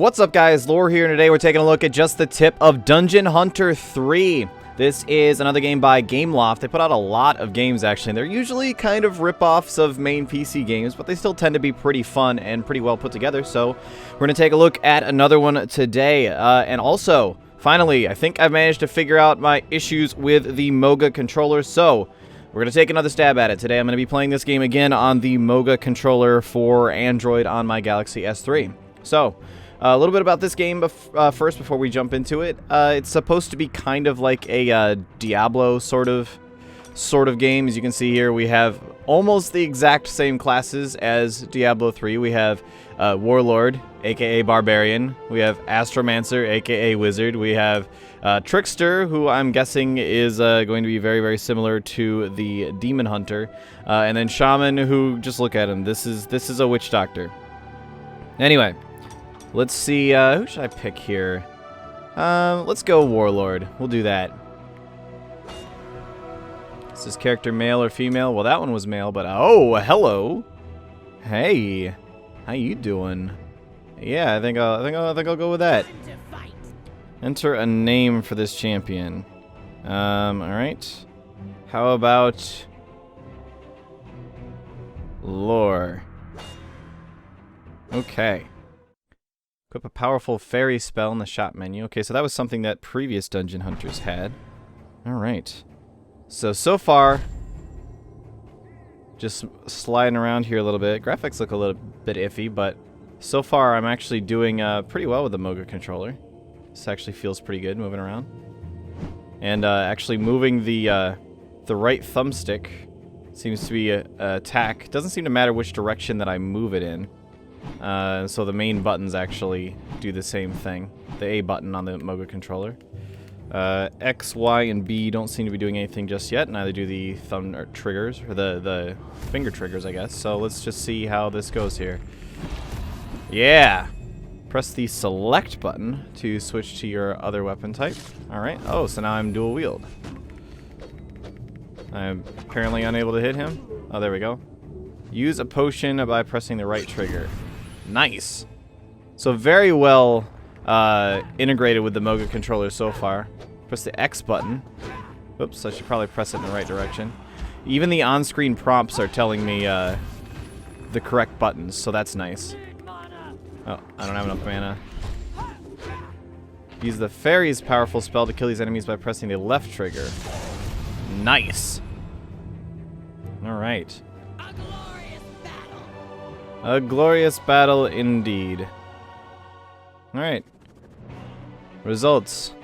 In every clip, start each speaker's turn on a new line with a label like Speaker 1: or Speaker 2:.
Speaker 1: What's up, guys? Lore here, and today we're taking a look at just the tip of Dungeon Hunter 3. This is another game by Gameloft. They put out a lot of games, actually, and they're usually kind of rip-offs of main PC games, but they still tend to be pretty fun and pretty well put together, so we're going to take a look at another one today. And also, finally, I think I've managed to figure out my issues with the Moga controller, so we're going to take another stab at it. Today I'm going to be playing this game again on the Moga controller for Android on my Galaxy S3. So, a little bit about this game first before we jump into it. It's supposed to be kind of like a Diablo sort of game. As you can see here, we have almost the exact same classes as Diablo 3. We have Warlord, aka Barbarian. We have Astromancer, aka Wizard. We have Trickster, who I'm guessing is going to be very, very similar to the Demon Hunter. And then Shaman, who, just look at him. This is a Witch Doctor. Anyway. Let's see, who should I pick here? Let's go Warlord. We'll do that. Is this character male or female? Well, that one was male, but oh, hello. Hey, how you doing? Yeah, I think I'll go with that. Enter a name for this champion. All right. How about Lore? Okay. Equip a powerful fairy spell in the shop menu. Okay, so that was something that previous Dungeon Hunters had. Alright. So far, just sliding around here a little bit. Graphics look a little bit iffy, but so far I'm actually doing pretty well with the Moga controller. This actually feels pretty good moving around. And actually moving the right thumbstick seems to be a attack. Doesn't seem to matter which direction that I move it in. So the main buttons actually do the same thing. The A button on the Moga controller. X, Y, and B don't seem to be doing anything just yet. Neither do the thumb triggers, or the finger triggers, I guess. So let's just see how this goes here. Yeah! Press the select button to switch to your other weapon type. Alright. Oh, so now I'm dual wield. I'm apparently unable to hit him. Oh, there we go. Use a potion by pressing the right trigger. Nice. So very well integrated with the Moga controller so far. Press the X button. Oops, I should probably press it in the right direction. Even the on-screen prompts are telling me the correct buttons, so that's nice. Oh, I don't have enough mana. Use the fairy's powerful spell to kill these enemies by pressing the left trigger. Nice. Alright. A glorious battle indeed. Alright. Results.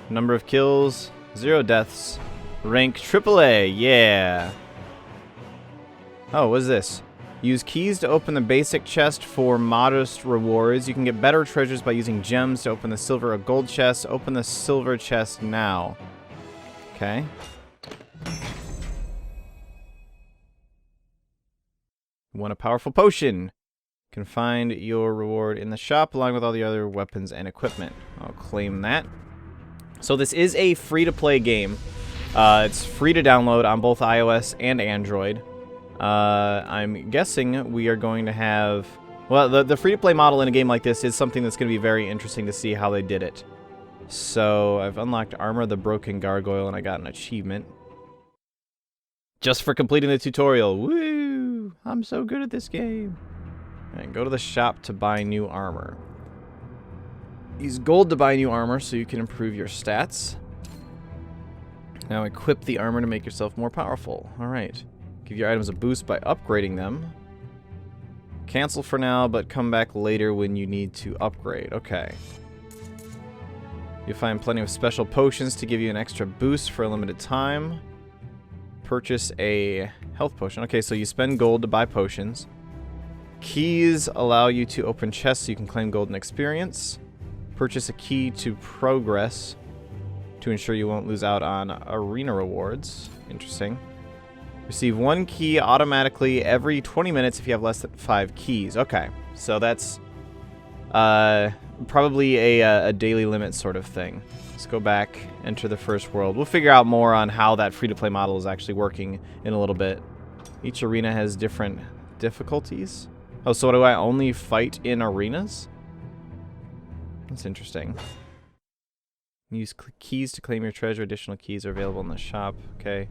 Speaker 1: Number of kills, 0 deaths. Rank AAA, yeah. Oh, what is this? Use keys to open the basic chest for modest rewards. You can get better treasures by using gems to open the silver or gold chest. Open the silver chest now. Okay. Want a powerful potion. You can find your reward in the shop along with all the other weapons and equipment. I'll claim that. So this is a free-to-play game. It's free to download on both iOS and Android. I'm guessing we are going to have... Well, the free-to-play model in a game like this is something that's going to be very interesting to see how they did it. So I've unlocked Armor of the Broken Gargoyle and I got an achievement. Just for completing the tutorial. Woo! I'm so good at this game. And go to the shop to buy new armor. Use gold to buy new armor so you can improve your stats. Now equip the armor to make yourself more powerful. Alright. Give your items a boost by upgrading them. Cancel for now, but come back later when you need to upgrade. Okay. You'll find plenty of special potions to give you an extra boost for a limited time. Purchase a health potion. Okay, so you spend gold to buy potions. Keys allow you to open chests so you can claim golden experience. Purchase a key to progress to ensure you won't lose out on arena rewards. Interesting. Receive 1 key automatically every 20 minutes if you have less than 5 keys. Okay, so that's probably a daily limit sort of thing. Let's go back, enter the first world. We'll figure out more on how that free-to-play model is actually working in a little bit. Each arena has different difficulties. Oh, so do I only fight in arenas? That's interesting. Use keys to claim your treasure. Additional keys are available in the shop. Okay.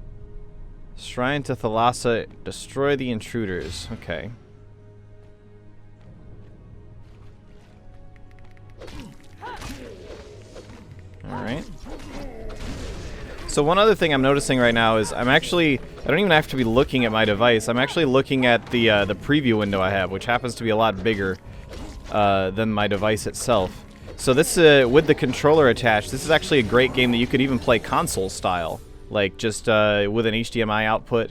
Speaker 1: Shrine to Thalassa. Destroy the intruders. Okay. Alright. So one other thing I'm noticing right now is I don't even have to be looking at my device. I'm actually looking at the preview window I have, which happens to be a lot bigger than my device itself. So this, with the controller attached, this is actually a great game that you could even play console style. Like, just with an HDMI output,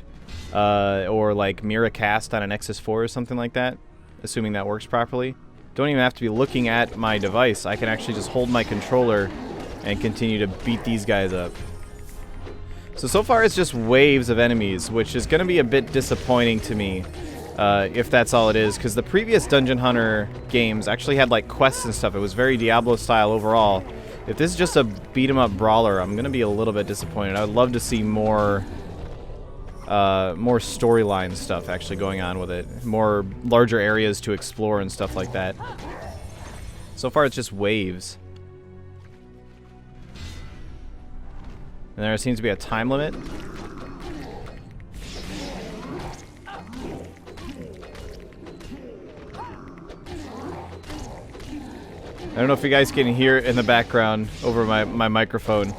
Speaker 1: or like Miracast on an Nexus 4 or something like that, assuming that works properly. Don't even have to be looking at my device. I can actually just hold my controller and continue to beat these guys up. So far it's just waves of enemies, which is going to be a bit disappointing to me, if that's all it is, because the previous Dungeon Hunter games actually had like quests and stuff. It was very Diablo style overall. If this is just a beat-em-up brawler, I'm going to be a little bit disappointed. I would love to see more storyline stuff actually going on with it. More larger areas to explore and stuff like that. So far it's just waves. And there seems to be a time limit. I don't know if you guys can hear it in the background over my microphone.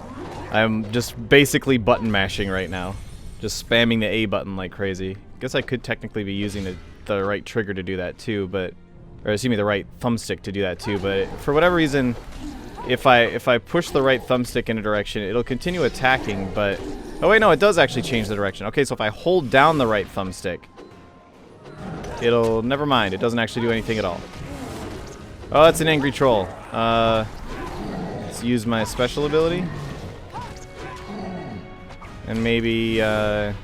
Speaker 1: I'm just basically button mashing right now. Just spamming the A button like crazy. Guess I could technically be using the right trigger to do that too, but... Or excuse me, the right thumbstick to do that too, but for whatever reason, if I push the right thumbstick in a direction, it'll continue attacking, but... Oh wait, no, it does actually change the direction. Okay, so if I hold down the right thumbstick, it'll... Never mind, it doesn't actually do anything at all. Oh, that's an angry troll. Let's use my special ability. And maybe, yeah.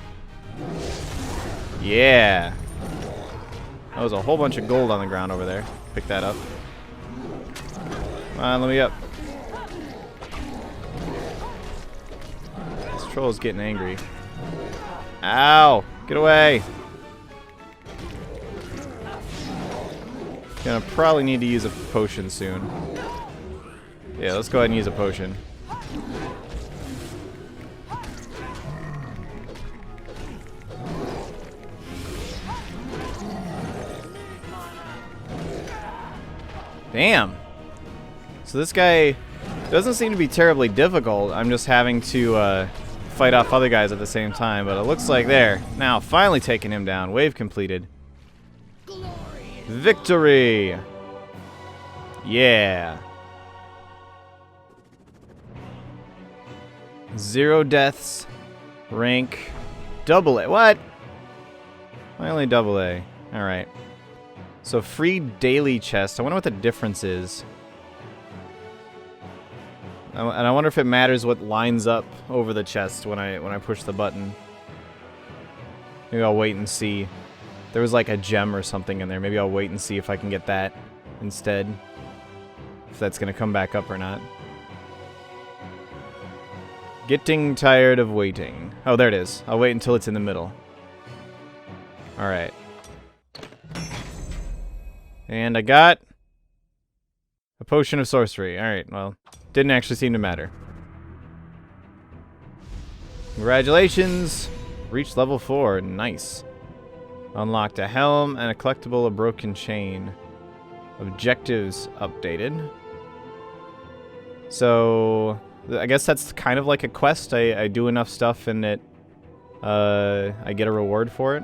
Speaker 1: That was a whole bunch of gold on the ground over there. Pick that up. Come on, let me up. This troll is getting angry. Ow! Get away! Gonna probably need to use a potion soon. Yeah, let's go ahead and use a potion. Damn! So this guy doesn't seem to be terribly difficult. I'm just having to fight off other guys at the same time, but it looks like there. Now, finally taking him down. Wave completed. Victory! Yeah. 0 deaths. Rank AA. What? Why only AA? Alright. So free daily chest. I wonder what the difference is. And I wonder if it matters what lines up over the chest when I push the button. Maybe I'll wait and see. There was like a gem or something in there. Maybe I'll wait and see if I can get that instead. If that's going to come back up or not. Getting tired of waiting. Oh, there it is. I'll wait until it's in the middle. Alright. And I got a potion of sorcery. Alright, well, didn't actually seem to matter. Congratulations! Reached level 4. Nice. Unlocked a helm and a collectible, a broken chain. Objectives updated. So, I guess that's kind of like a quest. I do enough stuff and I get a reward for it.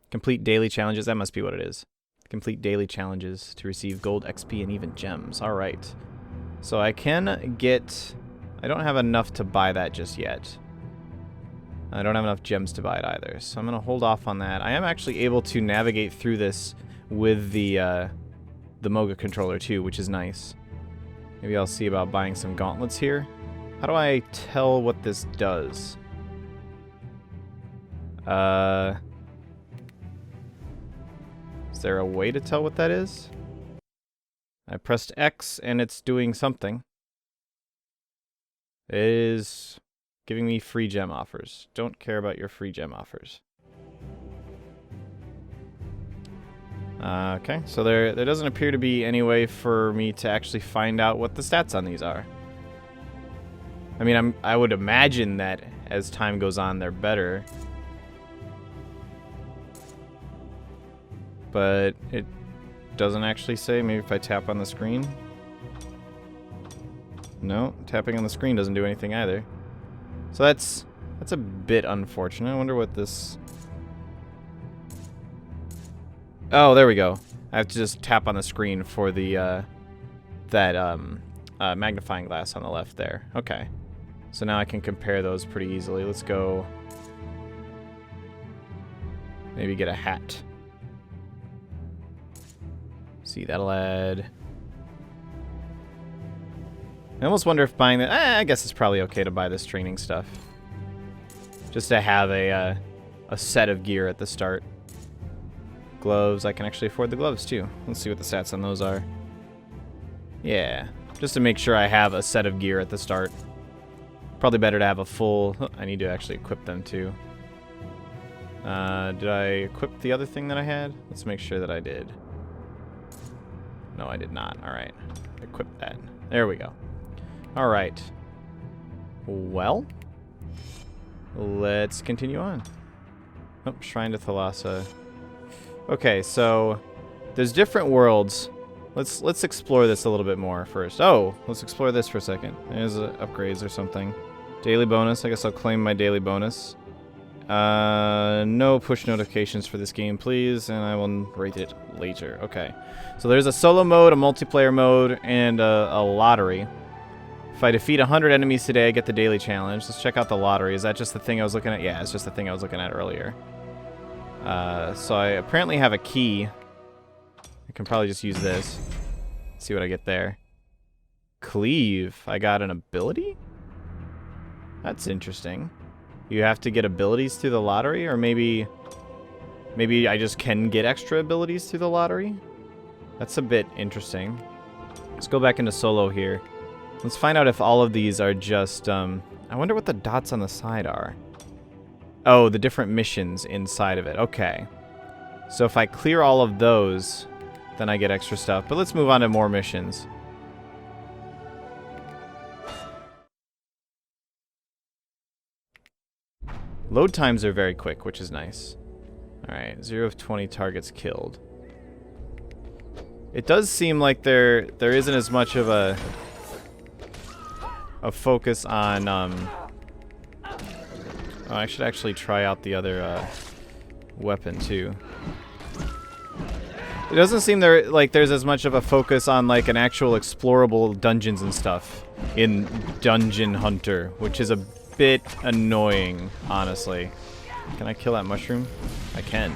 Speaker 1: Complete daily challenges. That must be what it is. Complete daily challenges to receive gold, XP, and even gems. Alright. So I can get... I don't have enough to buy that just yet. I don't have enough gems to buy it either, so I'm going to hold off on that. I am actually able to navigate through this with the Moga controller too, which is nice. Maybe I'll see about buying some gauntlets here. How do I tell what this does? Is there a way to tell what that is? I pressed X and it's doing something. It is giving me free gem offers. Don't care about your free gem offers. Okay, so there doesn't appear to be any way for me to actually find out what the stats on these are. I mean, I would imagine that as time goes on, they're better. But it doesn't actually say. Maybe if I tap on the screen. No, tapping on the screen doesn't do anything either. So that's a bit unfortunate. I wonder what this... Oh, there we go. I have to just tap on the screen for the magnifying glass on the left there. Okay. So now I can compare those pretty easily. Let's go... Maybe get a hat. See, that'll add... I almost wonder if buying that... I guess it's probably okay to buy this training stuff. Just to have a set of gear at the start. Gloves, I can actually afford the gloves too. Let's see what the stats on those are. Yeah, just to make sure I have a set of gear at the start. Probably better to have a full... Oh, I need to actually equip them too. Did I equip the other thing that I had? Let's make sure that I did. No, I did not. Alright. Equip that. There we go. Alright. Well, let's continue on. Oh, Shrine to Thalassa. Okay, so there's different worlds. Let's explore this a little bit more first. Oh, let's explore this for a second. There's upgrades or something. Daily bonus. I guess I'll claim my daily bonus. No push notifications for this game, please, and I will rate it later. Okay. So there's a solo mode, a multiplayer mode, and a lottery. If I defeat 100 enemies today, I get the daily challenge. Let's check out the lottery. Is that just the thing I was looking at? Yeah, it's just the thing I was looking at earlier. So I apparently have a key. I can probably just use this. See what I get there. Cleave. I got an ability? That's interesting. You have to get abilities through the lottery, or maybe I just can get extra abilities through the lottery? That's a bit interesting. Let's go back into solo here. Let's find out if all of these are just, I wonder what the dots on the side are. Oh, the different missions inside of it. Okay. So if I clear all of those, then I get extra stuff. But let's move on to more missions. Load times are very quick, which is nice. Alright, 0 of 20 targets killed. It does seem like there isn't as much of a focus on... Oh, I should actually try out the other weapon, too. It doesn't seem there's as much of a focus on, like, an actual explorable dungeons and stuff in Dungeon Hunter, which is a bit annoying, honestly. Can I kill that mushroom? I can.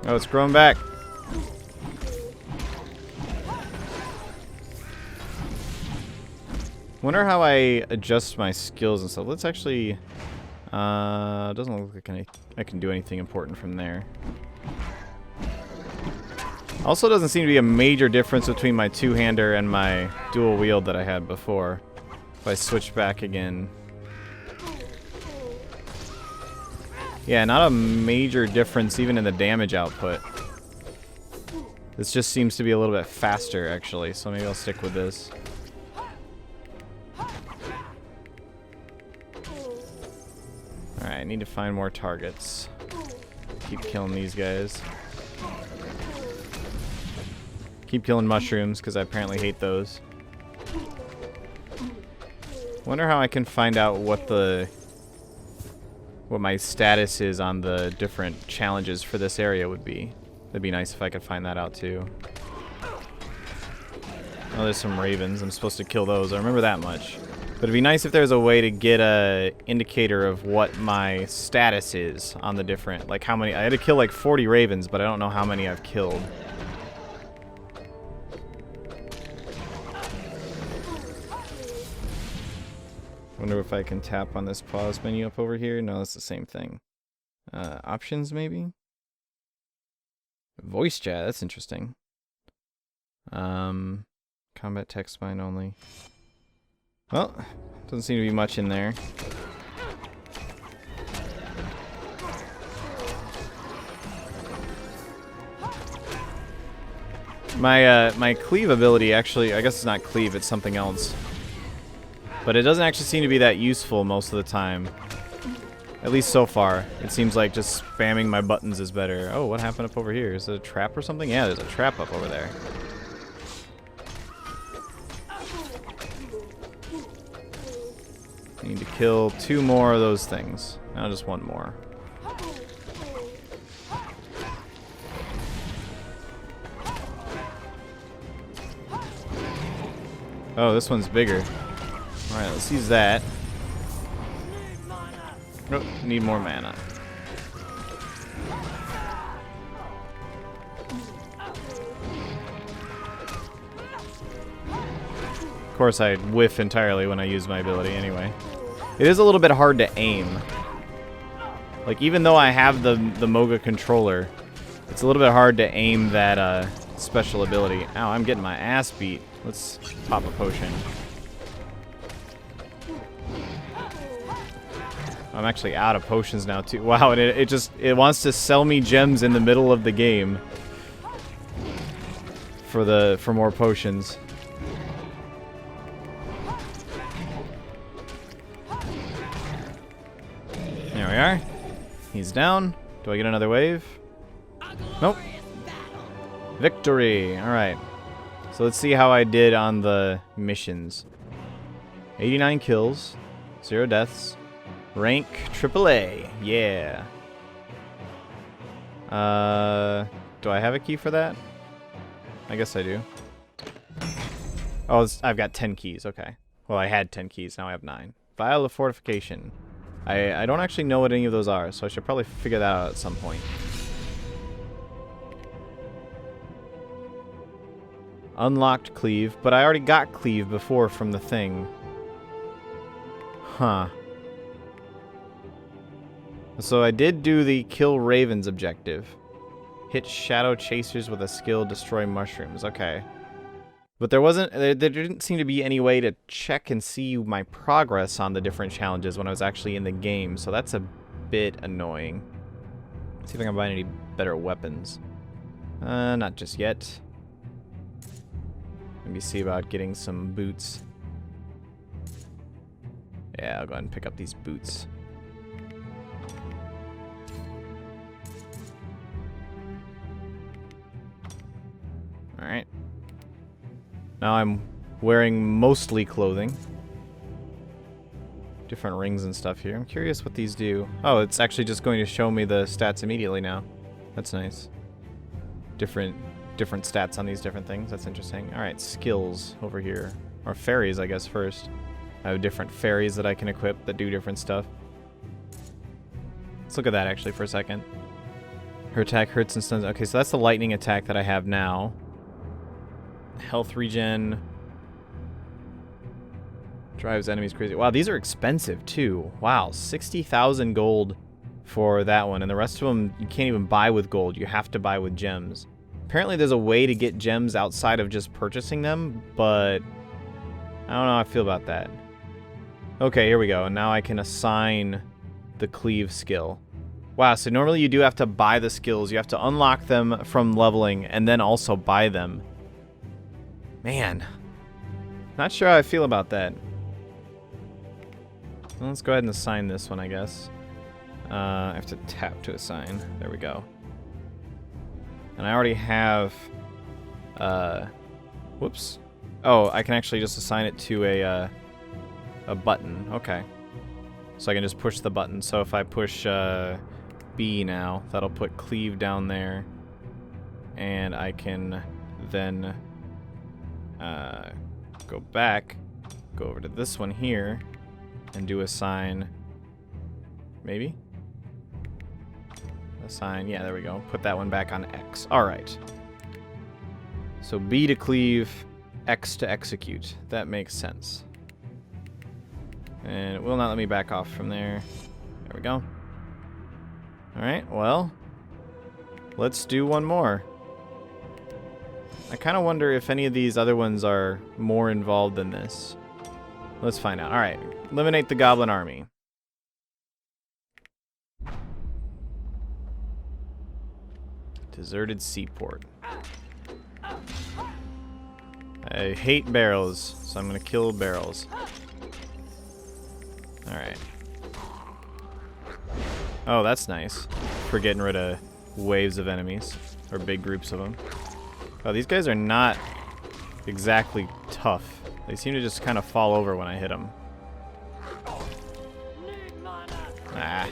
Speaker 1: Oh, it's growing back. Wonder how I adjust my skills and stuff. Let's actually... doesn't look like I can do anything important from there. Also doesn't seem to be a major difference between my two-hander and my dual wield that I had before. If I switch back again. Yeah, not a major difference even in the damage output. This just seems to be a little bit faster, actually, so maybe I'll stick with this. Alright, I need to find more targets. Keep killing these guys. Keep killing mushrooms, because I apparently hate those. Wonder how I can find out what my status is on the different challenges for this area would be. That'd be nice if I could find that out too. Oh, there's some ravens. I'm supposed to kill those. I remember that much. But it'd be nice if there's a way to get a indicator of what my status is on the different, like how many. I had to kill like 40 ravens, but I don't know how many I've killed. Wonder if I can tap on this pause menu up over here. No, that's the same thing. Options, maybe? Voice chat, that's interesting. Combat text mine only. Well, doesn't seem to be much in there. My cleave ability actually, I guess it's not cleave, it's something else. But it doesn't actually seem to be that useful most of the time. At least so far. It seems like just spamming my buttons is better. Oh, what happened up over here? Is it a trap or something? Yeah, there's a trap up over there. I need to kill 2 more of those things. Now just 1 more. Oh, this one's bigger. Alright, let's use that. Oh, need more mana. Of course, I whiff entirely when I use my ability anyway. It is a little bit hard to aim. Like, even though I have the Moga controller, it's a little bit hard to aim that special ability. Ow, I'm getting my ass beat. Let's pop a potion. I'm actually out of potions now too. Wow, and it wants to sell me gems in the middle of the game for more potions. There we are. He's down. Do I get another wave? Nope. Victory. All right. So let's see how I did on the missions. 89 kills, 0 deaths. Rank AAA. Yeah. Do I have a key for that? I guess I do. Oh, I've got 10 keys. Okay. Well, I had 10 keys. Now I have 9. Vial of Fortification. I don't actually know what any of those are, so I should probably figure that out at some point. Unlocked Cleave, but I already got Cleave before from the thing. Huh. So I did do the Kill Ravens objective. Hit Shadow Chasers with a skill, destroy mushrooms. Okay. But there didn't seem to be any way to check and see my progress on the different challenges when I was actually in the game, so that's a bit annoying. Let's see if I can buy any better weapons. Not just yet. Maybe see about getting some boots. Yeah, I'll go ahead and pick up these boots. Alright. Now I'm wearing mostly clothing. Different rings and stuff here. I'm curious what these do. Oh, it's actually just going to show me the stats immediately now. That's nice. Different stats on these different things. That's interesting. Alright, skills over here. Or fairies, I guess, first. I have different fairies that I can equip that do different stuff. Let's look at that, actually, for a second. Her attack hurts and stuns. Okay, so that's the lightning attack that I have now. Health regen. Drives enemies crazy. Wow, these are expensive, too. Wow, 60,000 gold for that one. And the rest of them, you can't even buy with gold. You have to buy with gems. Apparently there's a way to get gems outside of just purchasing them, but I don't know how I feel about that. Okay, here we go. And now I can assign the cleave skill. Wow, so normally you do have to buy the skills. You have to unlock them from leveling and then also buy them. Man, not sure how I feel about that. Well, let's go ahead and assign this one, I guess. I have to tap to assign. There we go. And I already have... whoops. Oh, I can actually just assign it to a button. Okay. So I can just push the button. So if I push B now, that'll put cleave down there. And I can then go back, go over to this one here, and do assign. Maybe? Assign, yeah, there we go. Put that one back on X. Alright. So B to cleave, X to execute. That makes sense. And it will not let me back off from there. There we go. Alright, well, let's do one more. I kind of wonder if any of these other ones are more involved than this. Let's find out. All right. Eliminate the goblin army. Deserted seaport. I hate barrels, so I'm going to kill barrels. All right. Oh, that's nice. For getting rid of waves of enemies. Or big groups of them. Oh, these guys are not exactly tough. They seem to just kind of fall over when I hit them. Ah.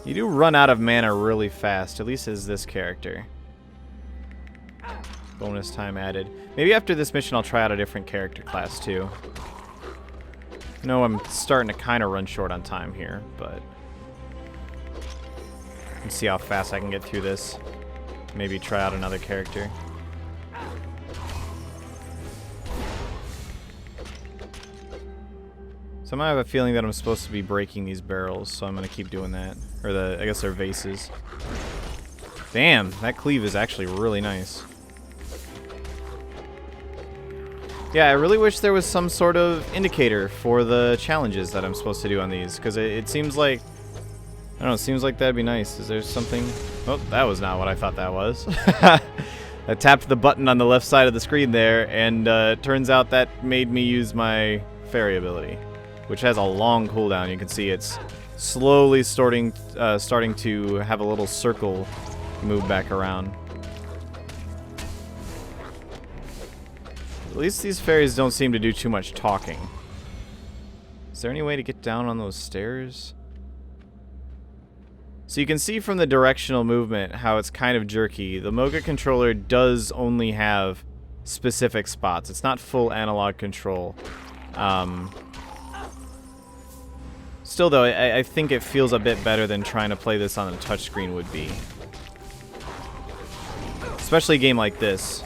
Speaker 1: You do run out of mana really fast, at least as this character. Bonus time added. Maybe after this mission I'll try out a different character class too. I know I'm starting to kind of run short on time here, but... Let's see how fast I can get through this. Maybe try out another character. Somehow I have a feeling that I'm supposed to be breaking these barrels, so I'm going to keep doing that. Or I guess they're vases. Damn, that cleave is actually really nice. Yeah, I really wish there was some sort of indicator for the challenges that I'm supposed to do on these, because it seems like... I don't know, it seems like that'd be nice. Is there something... Oh, that was not what I thought that was. I tapped the button on the left side of the screen there, and turns out that made me use my fairy ability, which has a long cooldown. You can see it's slowly starting to have a little circle move back around. At least these fairies don't seem to do too much talking. Is there any way to get down on those stairs? So you can see from the directional movement how it's kind of jerky. The Mocha controller does only have specific spots. It's not full analog control. Still though, I think it feels a bit better than trying to play this on a touchscreen would be. Especially a game like this,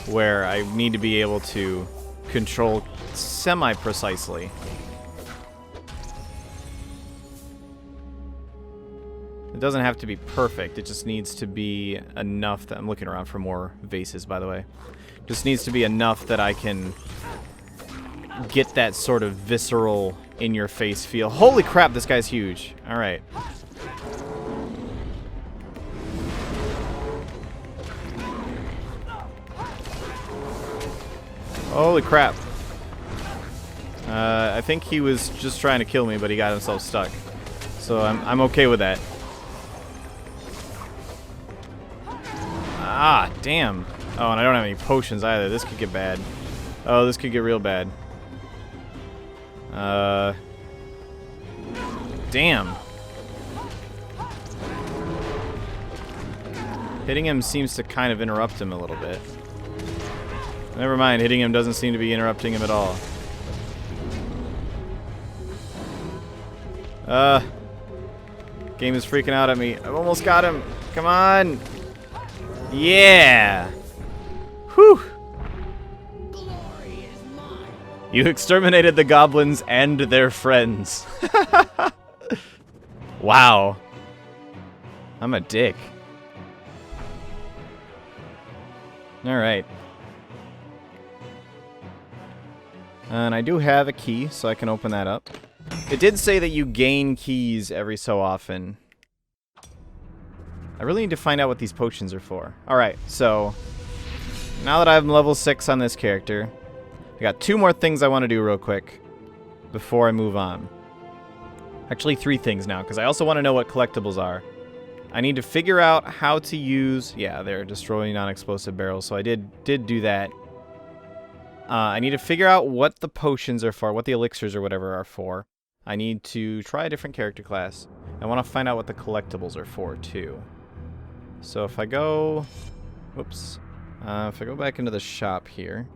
Speaker 1: where I need to be able to control semi-precisely. It doesn't have to be perfect, it just needs to be enough that... I'm looking around for more vases, by the way. Just needs to be enough that I can get that sort of visceral, in-your-face feel. Holy crap, this guy's huge. Alright. Holy crap. I think he was just trying to kill me, but he got himself stuck. So I'm okay with that. Ah, damn. Oh, and I don't have any potions either. This could get bad. Oh, this could get real bad. Damn. Hitting him seems to kind of interrupt him a little bit. Never mind, hitting him doesn't seem to be interrupting him at all. Game is freaking out at me. I've almost got him. Come on. Yeah. Whew. Glory is mine. You exterminated the goblins and their friends. Wow. I'm a dick. Alright. And I do have a key, so I can open that up. It did say that you gain keys every so often. I really need to find out what these potions are for. Alright, so now that I'm level 6 on this character, I got 2 more things I want to do real quick before I move on. Actually 3 things now, because I also want to know what collectibles are. I need to figure out how to use... Yeah, they're destroying non-explosive barrels, so I did do that. I need to figure out what the potions are for, what the elixirs or whatever are for. I need to try a different character class. I want to find out what the collectibles are for, too. So if I go... Whoops. If I go back into the shop here...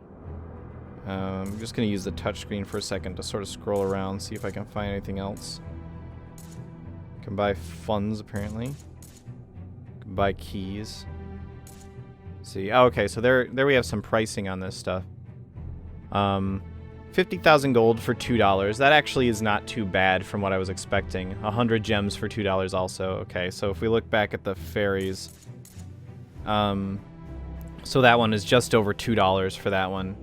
Speaker 1: I'm just going to use the touchscreen for a second to sort of scroll around, see if I can find anything else. I can buy funds, apparently. I can buy keys. See, oh, okay, so there we have some pricing on this stuff. 50,000 gold for $2. That actually is not too bad from what I was expecting. 100 gems for $2 also. Okay, so if we look back at the fairies, so that one is just over $2 for that one.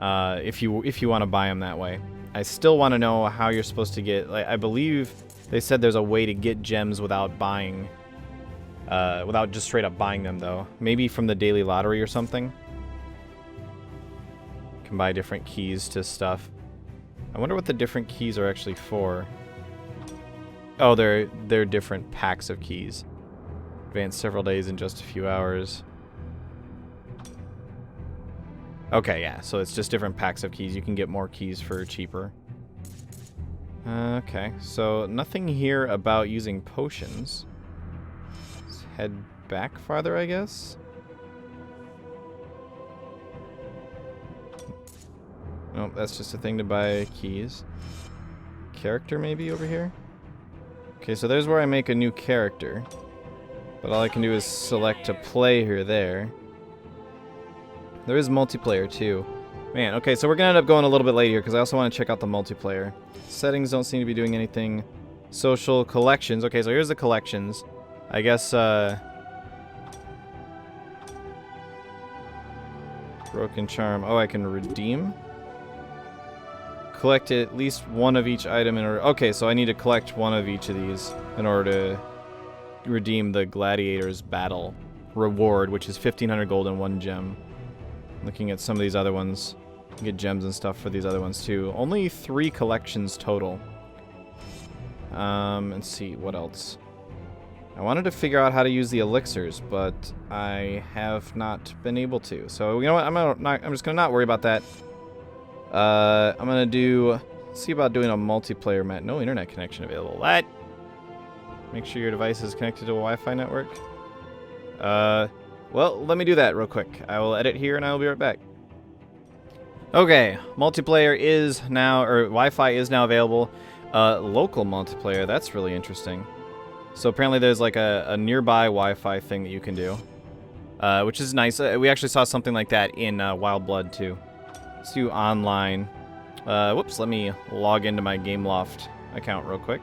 Speaker 1: if you want to buy them that way. I still want to know how you're supposed to get. Like, I believe they said there's a way to get gems without buying, without just straight up buying them though. Maybe from the daily lottery or something. You can buy different keys to stuff. I wonder what the different keys are actually for. Oh, they're different packs of keys. Advance several days in just a few hours. Okay, yeah, so it's just different packs of keys. You can get more keys for cheaper. Okay, so nothing here about using potions. Let's head back farther, I guess. Nope, that's just a thing to buy keys. Character maybe over here? Okay, so there's where I make a new character. But all I can do is select to play her there. There is multiplayer too. Man, okay, so we're gonna end up going a little bit late here because I also want to check out the multiplayer. Settings don't seem to be doing anything. Social collections. Okay, so here's the collections. I guess, Broken Charm. Oh, I can redeem? Collect at least one of each item in order. Okay, so I need to collect one of each of these in order to redeem the Gladiator's Battle reward, which is 1,500 gold and 1 gem. Looking at some of these other ones. You can get gems and stuff for these other ones too. Only 3 collections total. Let's see, what else? I wanted to figure out how to use the elixirs, but I have not been able to. So, you know what? I'm just gonna not worry about that. I'm gonna see about doing a multiplayer match. No internet connection available. What? Make sure your device is connected to a Wi-Fi network. Well, let me do that real quick. I will edit here and I will be right back. Okay, multiplayer is now, or Wi-Fi is now available. Local multiplayer, that's really interesting. So apparently there's like a nearby Wi-Fi thing that you can do, which is nice. We actually saw something like that in Wild Blood too. Let's do online. Whoops, let me log into my Gameloft account real quick.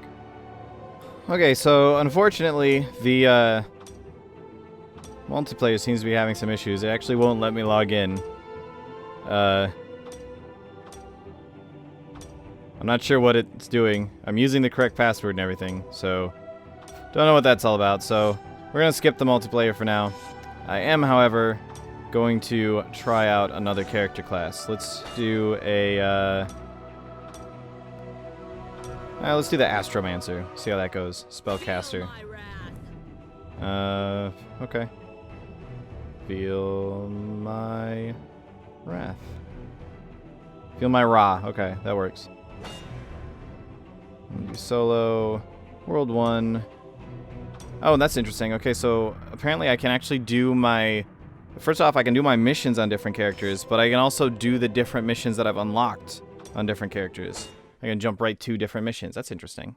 Speaker 1: Okay, so unfortunately the multiplayer seems to be having some issues. It actually won't let me log in. I'm not sure what it's doing. I'm using the correct password and everything, so don't know what that's all about. So we're gonna skip the multiplayer for now. I am, however, going to try out another character class. Let's do a let's do the Astromancer. See how that goes. Spellcaster. Okay. Feel my wrath. Feel my Ra. Okay, that works. Do solo. World 1. Oh, that's interesting. Okay, so apparently I can actually do my... First off, I can do my missions on different characters, but I can also do the different missions that I've unlocked on different characters. I can jump right to different missions. That's interesting.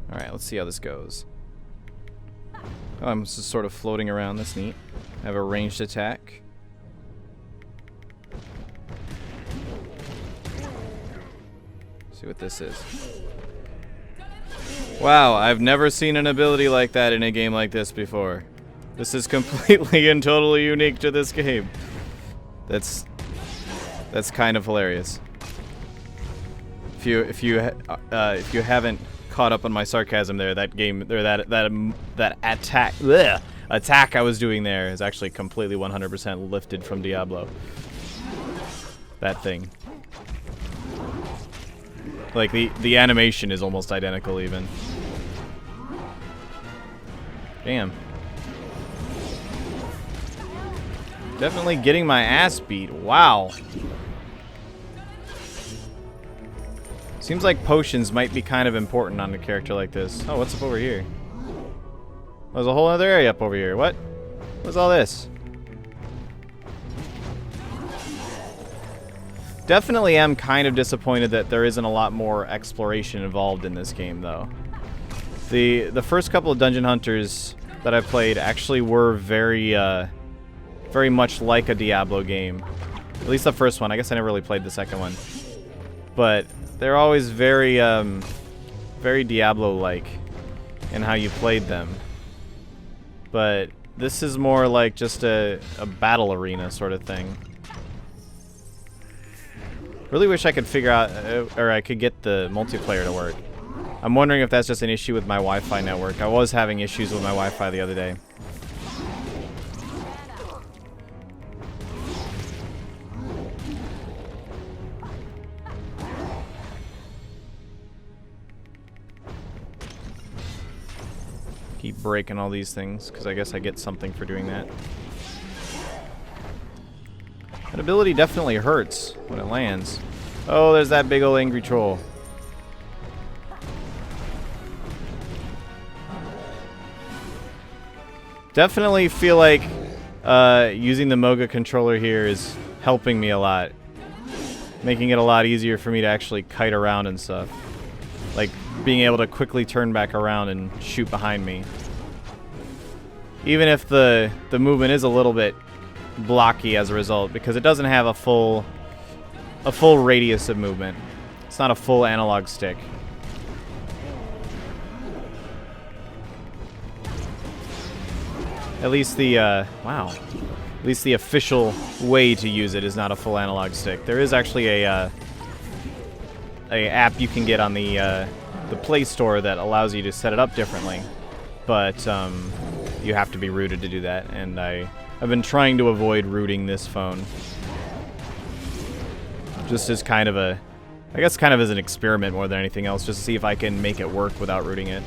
Speaker 1: Alright, let's see how this goes. Oh, I'm just sort of floating around. That's neat. I have a ranged attack. See what this is. Wow, I've never seen an ability like that in a game like this before. This is completely and totally unique to this game. That's kind of hilarious. If you haven't caught up on my sarcasm there, that game or that attack I was doing there is actually completely 100% lifted from Diablo. That thing. Like the animation is almost identical even. Damn. Definitely getting my ass beat. Wow. Seems like potions might be kind of important on a character like this. Oh, what's up over here? There's a whole other area up over here. What? What's all this? Definitely am kind of disappointed that there isn't a lot more exploration involved in this game, though. The first couple of Dungeon Hunters that I played actually were very much like a Diablo game. At least the first one. I guess I never really played the second one. But they're always very Diablo-like in how you played them. But this is more like just a battle arena sort of thing. Really wish I could figure out, or I could get the multiplayer to work. I'm wondering if that's just an issue with my Wi-Fi network. I was having issues with my Wi-Fi the other day. Keep breaking all these things, because I guess I get something for doing that. That ability definitely hurts when it lands. Oh, there's that big old angry troll. Definitely feel like using the Moga controller here is helping me a lot. Making it a lot easier for me to actually kite around and stuff. Like being able to quickly turn back around and shoot behind me. Even if the movement is a little bit blocky as a result, because it doesn't have a full radius of movement. It's not a full analog stick. At least the wow. At least the official way to use it is not a full analog stick. There is actually a app you can get on the Play Store that allows you to set it up differently, but you have to be rooted to do that. And I've been trying to avoid rooting this phone, just as kind of a, I guess, kind of as an experiment more than anything else, just to see if I can make it work without rooting it.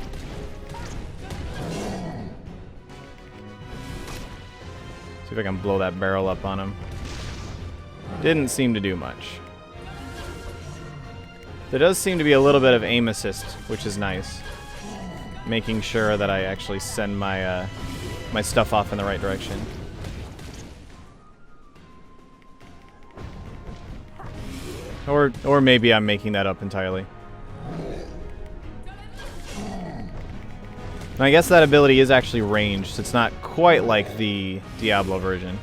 Speaker 1: See if I can blow that barrel up on him. Didn't seem to do much. There does seem to be a little bit of aim assist, which is nice. Making sure that I actually send my my stuff off in the right direction. Or maybe I'm making that up entirely. And I guess that ability is actually ranged. It's not quite like the Diablo version.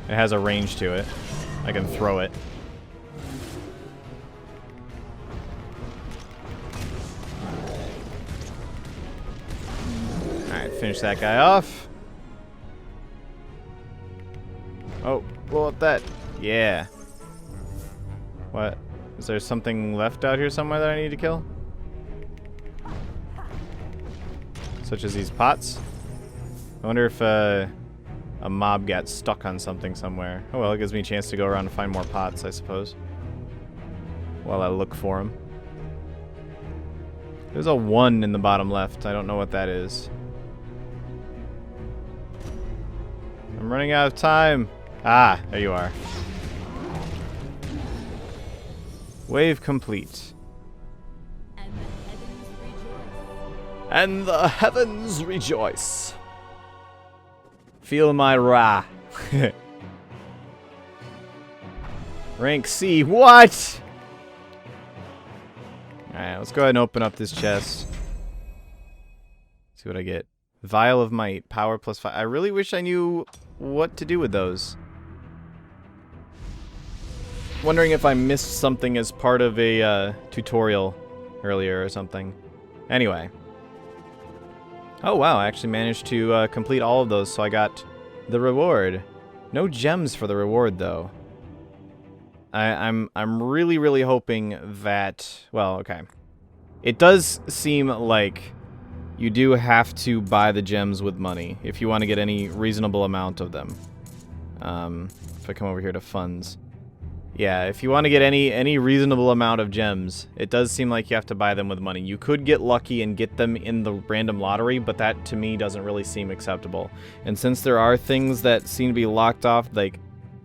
Speaker 1: It has a range to it. I can throw it. Alright, finish that guy off. Oh, blow up that. Yeah. What? Is there something left out here somewhere that I need to kill? Such as these pots? I wonder if a mob got stuck on something somewhere. Oh well, it gives me a chance to go around and find more pots, I suppose. While I look for them. There's a 1 in the bottom left. I don't know what that is. I'm running out of time. Ah, there you are. Wave complete. And the heavens rejoice. Feel my wrath. Rank C. What? Alright, let's go ahead and open up this chest. See what I get. Vial of Might. Power +5. I really wish I knew what to do with those. Wondering if I missed something as part of a tutorial earlier or something. Anyway. Oh wow, I actually managed to complete all of those, so I got the reward. No gems for the reward though. I'm really, really hoping that, well, okay. It does seem like you do have to buy the gems with money if you want to get any reasonable amount of them. If I come over here to funds. Yeah, if you want to get any reasonable amount of gems, it does seem like you have to buy them with money. You could get lucky and get them in the random lottery, but that to me doesn't really seem acceptable. And since there are things that seem to be locked off, like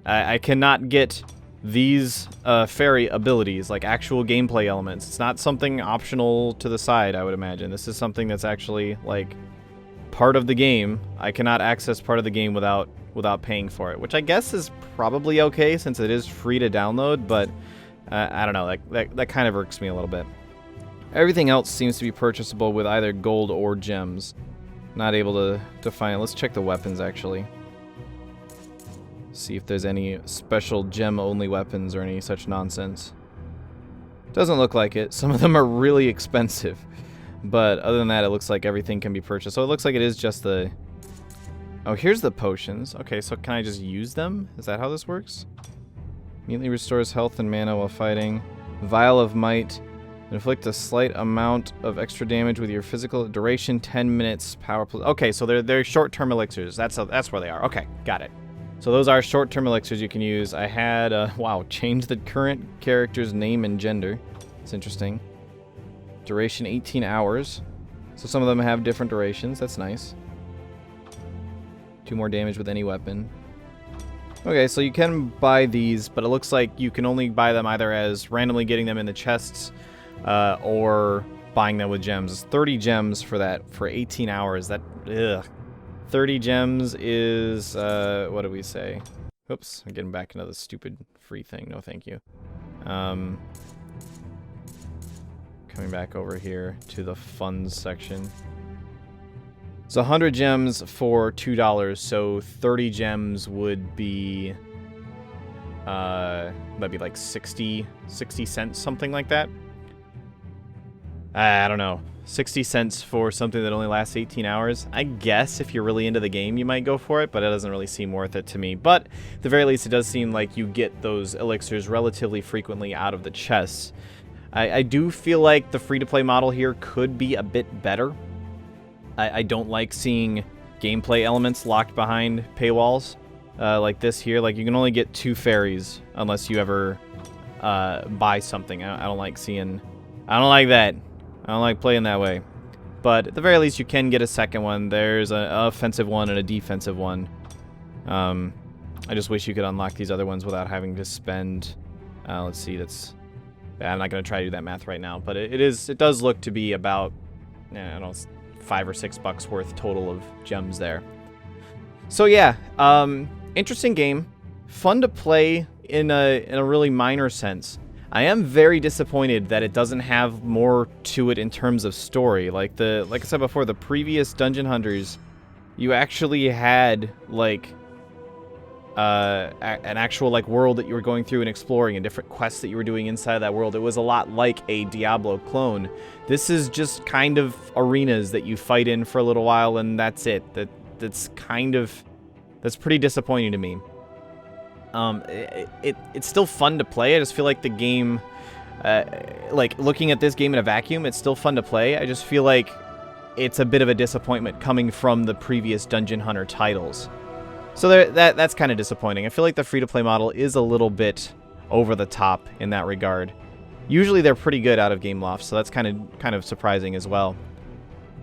Speaker 1: I cannot get these fairy abilities, like actual gameplay elements. It's not something optional to the side, I would imagine. This is something that's actually like part of the game. I cannot access part of the game without paying for it, which I guess is probably okay since it is free to download, but I don't know, like that kind of irks me a little bit. Everything else seems to be purchasable with either gold or gems. Not able to find it. Let's check the weapons actually. See if there's any special gem-only weapons or any such nonsense. Doesn't look like it. Some of them are really expensive, but other than that, it looks like everything can be purchased. So it looks like it is just the... Oh, here's the potions. Okay, so can I just use them? Is that how this works? Immediately restores health and mana while fighting. Vial of Might. Inflict a slight amount of extra damage with your physical duration, 10 minutes, power plus. Okay, so they're short-term elixirs. That's where they are. Okay, got it. So those are short-term elixirs you can use. I had, wow, change the current character's name and gender. It's interesting. Duration 18 hours. So some of them have different durations. That's nice. 2 more damage with any weapon. Okay, so you can buy these, but it looks like you can only buy them either as randomly getting them in the chests or buying them with gems. It's 30 gems for that, for 18 hours. That, ugh. 30 gems is, what do we say? Oops, I'm getting back into the stupid free thing. No, thank you. Coming back over here to the funds section. So 100 gems for $2, so 30 gems would be, that'd be like 60 cents, something like that. I don't know. 60 cents for something that only lasts 18 hours. I guess if you're really into the game, you might go for it, but it doesn't really seem worth it to me. But at the very least, it does seem like you get those elixirs relatively frequently out of the chests. I do feel like the free-to-play model here could be a bit better. I don't like seeing gameplay elements locked behind paywalls like this here. Like, you can only get 2 fairies unless you ever buy something. I don't like seeing... I don't like that. I don't like playing that way. But at the very least, you can get a second one. There's an offensive one and a defensive one. I just wish you could unlock these other ones without having to spend... let's see, that's... I'm not going to try to do that math right now, but it does look to be about, I don't know, $5 or $6 worth total of gems there. So yeah, interesting game, fun to play in a really minor sense. I am very disappointed that it doesn't have more to it in terms of story. Like I said before, the previous Dungeon Hunters, you actually had like an actual like world that you were going through and exploring, and different quests that you were doing inside of that world. It was a lot like a Diablo clone. This is just kind of arenas that you fight in for a little while, and that's it. That's pretty disappointing to me. It's still fun to play. I just feel like the game, like looking at this game in a vacuum, it's still fun to play. I just feel like it's a bit of a disappointment coming from the previous Dungeon Hunter titles. So that's kind of disappointing. I feel like the free-to-play model is a little bit over the top in that regard. Usually they're pretty good out of Gameloft, so that's kind of surprising as well.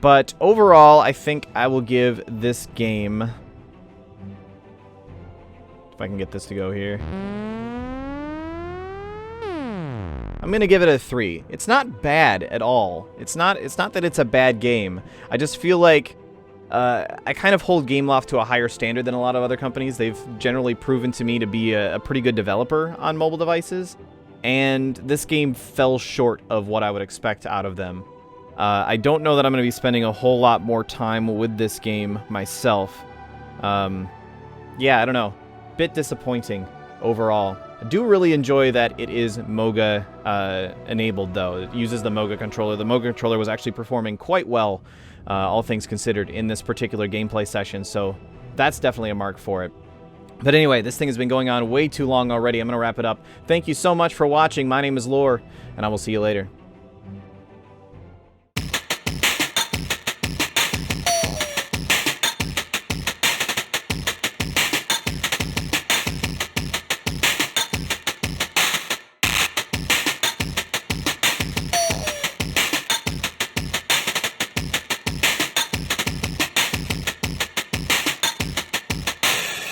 Speaker 1: But overall, I think I will give this game... If I can get this to go here. I'm going to give it a 3. It's not bad at all. It's not that it's a bad game. I just feel like I kind of hold Gameloft to a higher standard than a lot of other companies. They've generally proven to me to be a pretty good developer on mobile devices, and this game fell short of what I would expect out of them. I don't know that I'm going to be spending a whole lot more time with this game myself. Yeah, I don't know. Bit disappointing overall. I do really enjoy that it is Moga enabled, though. It uses the Moga controller. The Moga controller was actually performing quite well, all things considered, in this particular gameplay session, so that's definitely a mark for it. But anyway, this thing has been going on way too long already. I'm going to wrap it up. Thank you so much for watching. My name is Lore, and I will see you later.